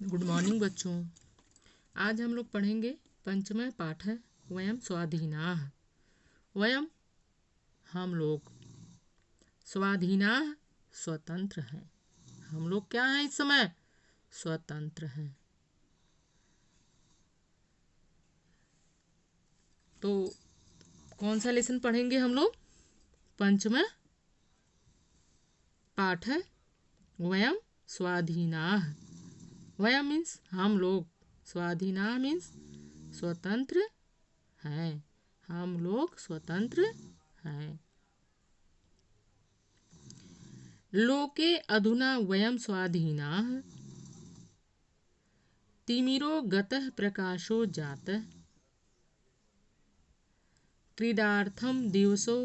Good morning बच्चों। आज हम लोग पढ़ेंगे पंचमः पाठ है वयम स्वाधीनाः। वयम हम लोग, स्वाधीनाः स्वतंत्र हैं। हम लोग क्या हैं इस समय? स्वतंत्र हैं। तो कौन सा लेसन पढ़ेंगे हम लोग? पंचमः पाठ है वयम स्वाधीनाः। वयम मीन्स हम लोग, स्वाधीनाः मीन्स स्वतंत्र हैं। हम लोग स्वतंत्र हैं। लोके अधुना वयम स्वाधीनाः तिमिरो गतः प्रकाशो जातः क्रीडार्थं दिवसो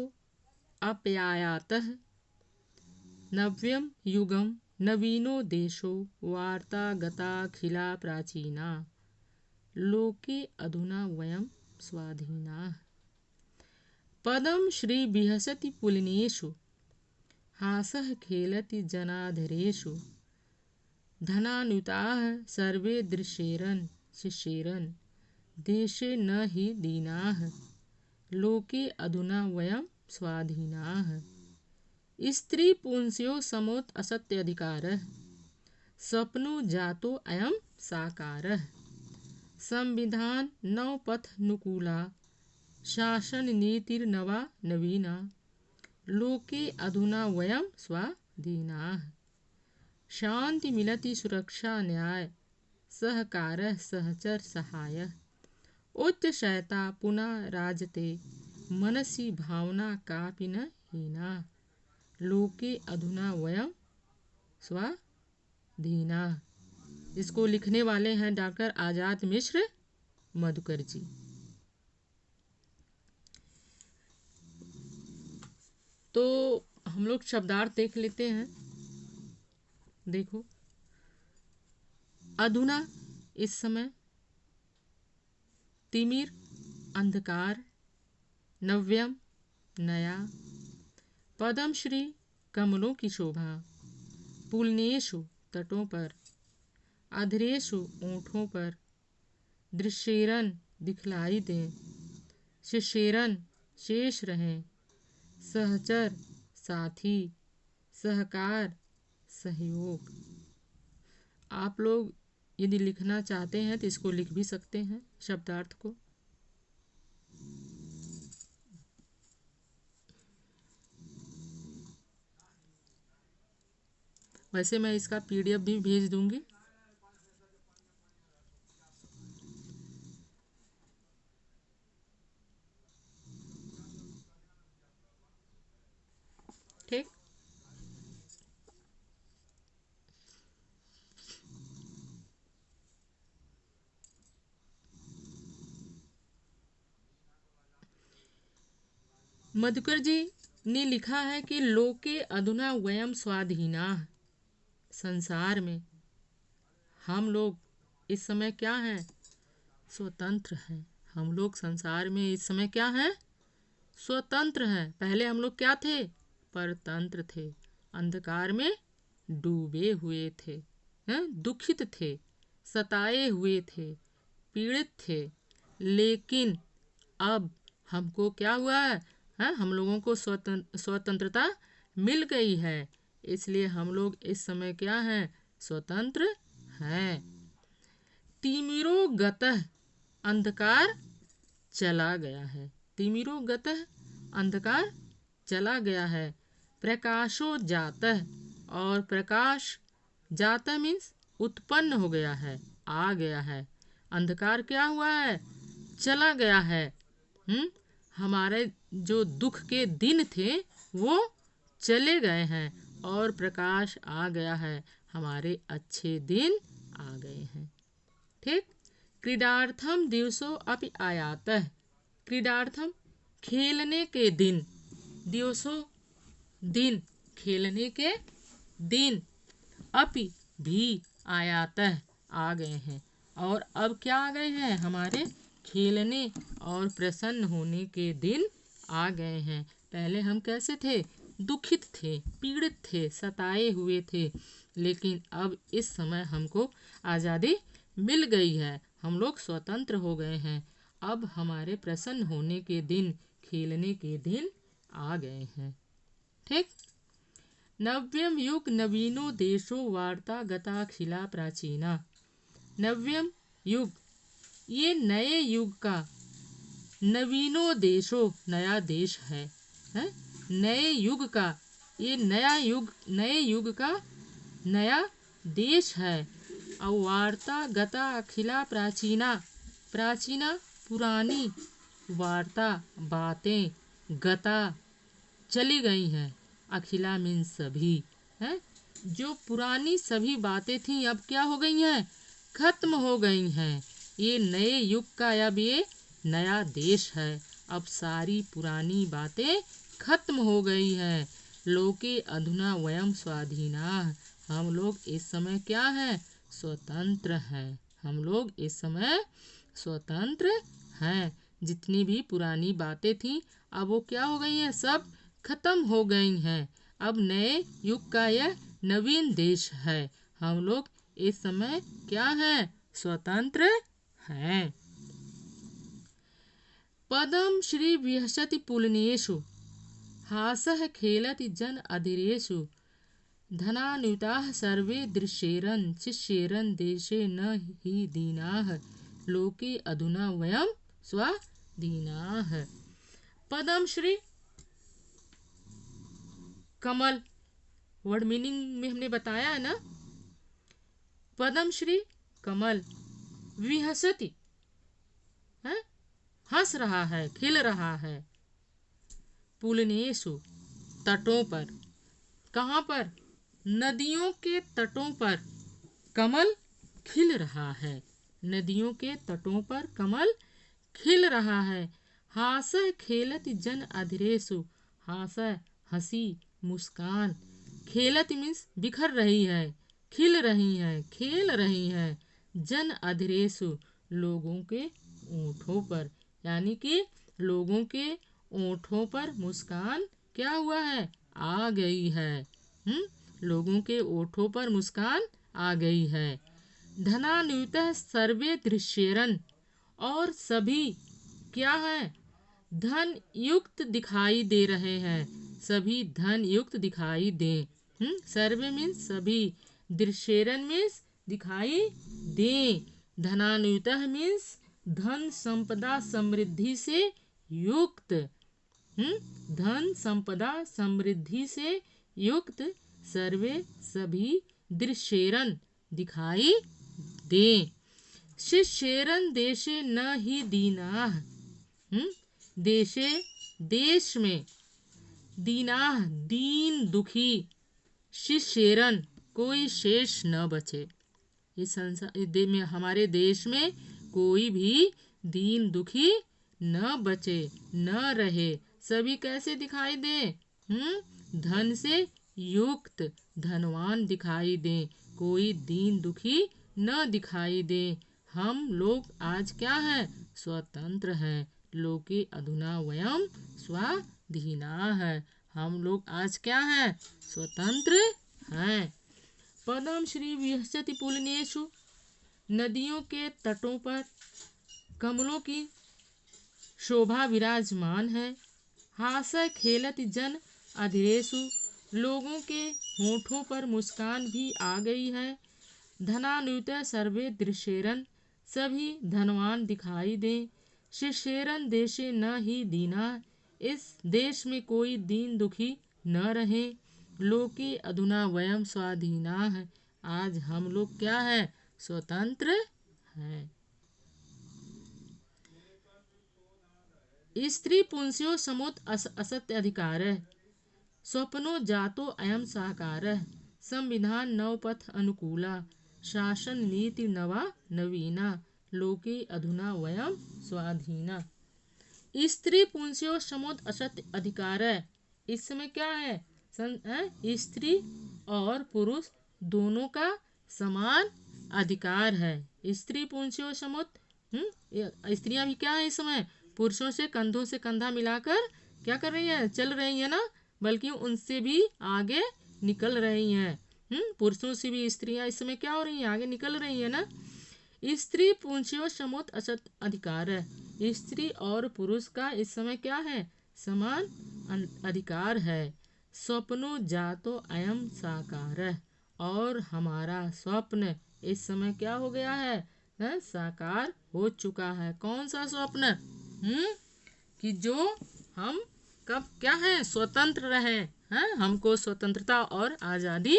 अप्यायातः नव्यं युगं नवीनो देशो वार्ता गताखिला प्राचीना लोके अधुना वयं स्वाधीनाः। पदं श्री विहसति पुलिनेषु हासः खेलति जनाधरेषु धनानुताः सर्वे दृश्येरन् शिष्येरन् देशे न हि दीनाः लोके अधुना वयं स्वाधीनाः। स्त्री पुंस्यो समोत असत्यधिकारः स्वप्नो जातो अयं साकारः संविधान नवपथनुकूला शासन नीतिर्नवा नवीना लोके अधुना वयं स्वाधीनाः। शांति मिलति सुरक्षा न्याय सहकारः सहचर सहायः उच्चशयता पुनः राजते मनसि भावना कापि न हीना लोके अधुना वयं स्वाधीनाः। इसको लिखने वाले हैं डॉक्टर आजाद मिश्र मधुकर जी। तो हम लोग शब्दार्थ देख लेते हैं। देखो, अधुना इस समय, तिमिर अंधकार, नव्यम नया, पदम श्री कमलों की शोभा, पुलनेषु तटों पर, अधरेषु ओंठों पर, दृश्येरन दिखलाई दें, शिष्येरन शेष रहें, सहचर साथी, सहकार सहयोग। आप लोग यदि लिखना चाहते हैं तो इसको लिख भी सकते हैं शब्दार्थ को। वैसे मैं इसका PDF भी भेज दूंगी। ठीक। मधुकर जी ने लिखा है कि लोके अधुना वयम स्वाधीनाः। संसार में हम लोग इस समय क्या हैं? स्वतंत्र हैं। हम लोग संसार में इस समय क्या हैं? स्वतंत्र हैं। पहले हम लोग क्या थे? परतंत्र थे। अंधकार में डूबे हुए थे, दुखित थे, सताए हुए थे, पीड़ित थे। लेकिन अब हमको क्या हुआ है? हम लोगों को स्वतंत्रता मिल गई है। इसलिए हम लोग इस समय क्या हैं? स्वतंत्र हैं। तिमिरो गतः अंधकार चला गया है। तिमिरो गतः अंधकार चला गया है। प्रकाशो जातः, और प्रकाश जाता मीन्स उत्पन्न हो गया है, आ गया है। अंधकार क्या हुआ है? चला गया है। हमारे जो दुख के दिन थे वो चले गए हैं और प्रकाश आ गया है। हमारे अच्छे दिन आ गए हैं। ठीक। क्रीडार्थम दिवसो अपि आयातः। क्रीडार्थम खेलने के दिन, दिवसो दिन, खेलने के दिन, अपि भी आयातः आ गए हैं। और अब क्या आ गए हैं? हमारे खेलने और प्रसन्न होने के दिन आ गए हैं। पहले हम कैसे थे? दुखित थे, पीड़ित थे, सताए हुए थे। लेकिन अब इस समय हमको आज़ादी मिल गई है, हम लोग स्वतंत्र हो गए हैं। अब हमारे प्रसन्न होने के दिन, खेलने के दिन आ गए हैं। ठीक। नव्यम युग नवीनो देशो वार्ता गताखिला प्राचीना। नव्यम युग, ये नए युग का, नवीनो देशो नया देश है? नए युग का, ये नया युग, नए युग का नया देश है। और वार्ता गता अखिला प्राचीना, प्राचीना पुरानी, वार्ता बातें, गता चली गई हैं, अखिला मीन सभी है। जो पुरानी सभी बातें थी अब क्या हो गई हैं? खत्म हो गई हैं। ये नए युग का अब ये नया देश है। अब सारी पुरानी बातें खत्म हो गई हैं। लोके अधुना वयम स्वाधीना, हम लोग इस समय क्या हैं? स्वतंत्र हैं। हम लोग इस समय स्वतंत्र हैं। जितनी भी पुरानी बातें थी अब वो क्या हो गई हैं? सब खत्म हो गई हैं। अब नए युग का यह नवीन देश है। हम लोग इस समय क्या हैं? स्वतंत्र हैं। पदम श्री विहसति पुलनेषु, हासः खेलति जन अधीरेषु, धनान्विताः सर्वे दृश्येरन्, शिष्येरन् देशे न हि दीनाः, लोके अधुना वयं स्वाधीनाः। पदम श्री, कमल, वर्ड मीनिंग में हमने बताया है ना। पदम श्री कमल, विहसति है, हंस रहा है, खिल रहा है, पुलनेषु तटों पर, कहाँ पर? नदियों के तटों पर कमल खिल रहा है। नदियों के तटों पर कमल खिल रहा है। हासः खेलति जन अधीरेषु, हासः हंसी, मुस्कान, खेलति मीन्स बिखर रही है, खिल रही है, खेल रही है, जन अधीरेषु लोगों के ओठों पर, यानी कि लोगों के ओठों पर मुस्कान क्या हुआ है? आ गई है। लोगों के ओठों पर मुस्कान आ गई है। धनान्वितः सर्वे दृश्येरन्, और सभी क्या है? धन युक्त दिखाई दे रहे हैं। सभी धन युक्त दिखाई दे। सर्वे मीन्स सभी, दृश्येरन् मीन्स दिखाई दे, धनान्वितः मीन्स धन संपदा समृद्धि से युक्त। धन संपदा समृद्धि से युक्त, सर्वे सभी, दृश्येरन् दिखाई दे, शिष्येरन् देशे न हि दीनाः, देशे देश में, दीनाः दीन दुखी, शिष्येरन् कोई शेष न बचे। इस संसार में, हमारे देश में कोई भी दीन दुखी न बचे, न रहे। सभी कैसे दिखाई दे? धन से युक्त, धनवान दिखाई दे, कोई दीन दुखी न दिखाई दे। हम लोग आज क्या हैं? स्वतंत्र हैं। लोके अधुना वयम स्वाधीनाः, हम लोग आज क्या हैं? स्वतंत्र हैं। पदम श्री विहसति पुलनेषु, नदियों के तटों पर कमलों की शोभा विराजमान है। हासः खेलति जन अधीरेषु, लोगों के होठों पर मुस्कान भी आ गई है। धनान्वितः सर्वे दृश्येरन्, सभी धनवान दिखाई दे। शिष्येरन् देशे न हि दीनाः, इस देश में कोई दीन दुखी न रहे। लोके अधुना वयम स्वाधीनाः, आज हम लोग क्या है? स्वतंत्र हैं। स्त्री पुंस्यो समुत असत्य अधिकारः, स्वप्नो जातो अयम साकारः, संविधान नवपथ अनुकूला, शासन नीति नवा नवीना, लोके अधुना वयम स्वाधीना। स्त्री पुंस्यो समुत असत्य अधिकारः, इस समय क्या है? स्त्री और पुरुष दोनों का समान अधिकार है। स्त्री पुंस्यो समुत, स्त्रियां भी क्या है? इस समय पुरुषों से कंधों से कंधा मिलाकर क्या कर रही है? चल रही है ना, बल्कि उनसे भी आगे निकल रही हैं। पुरुषों से भी स्त्रियां इस समय क्या हो रही हैं, आगे निकल रही है ना। स्त्री पुंसियों समोत असत अधिकार है। स्त्री और पुरुष का इस समय क्या है, समान अधिकार है। स्वप्नो जातो अयम साकार है। और हमारा स्वप्न इस समय क्या हो गया है, साकार हो चुका है। कौन सा स्वप्न, कि जो हम कब क्या है, स्वतंत्र रहे, हमको स्वतंत्रता और आज़ादी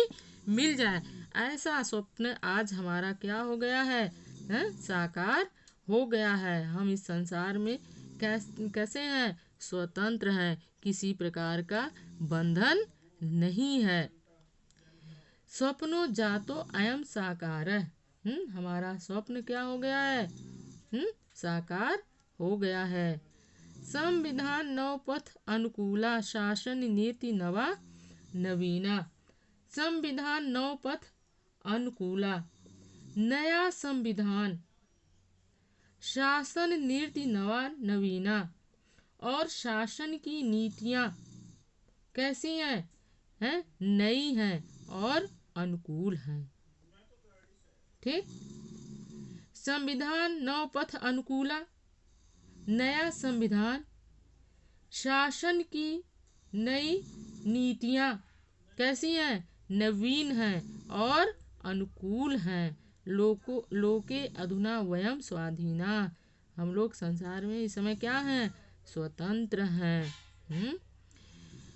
मिल जाए। ऐसा स्वप्न आज हमारा क्या हो गया है, साकार हो गया है। हम इस संसार में कैसे हैं, स्वतंत्र हैं, किसी प्रकार का बंधन नहीं है। स्वप्नो जातो अयम साकार है। हमारा स्वप्न क्या हो गया है, साकार हो गया है। संविधान नवपथ अनुकूला शासन नीति नवा नवीना। संविधान नवपथ अनुकूला, नया संविधान, शासन नीति नवा नवीना। और शासन की नीतियाँ कैसी हैं, नई हैं और अनुकूल हैं। ठीक, संविधान नवपथ अनुकूला, नया संविधान, शासन की नई नीतियाँ कैसी हैं, नवीन हैं और अनुकूल हैं। लोके अधुना वयम स्वाधीना। हम लोग संसार में इस समय क्या हैं, स्वतंत्र हैं।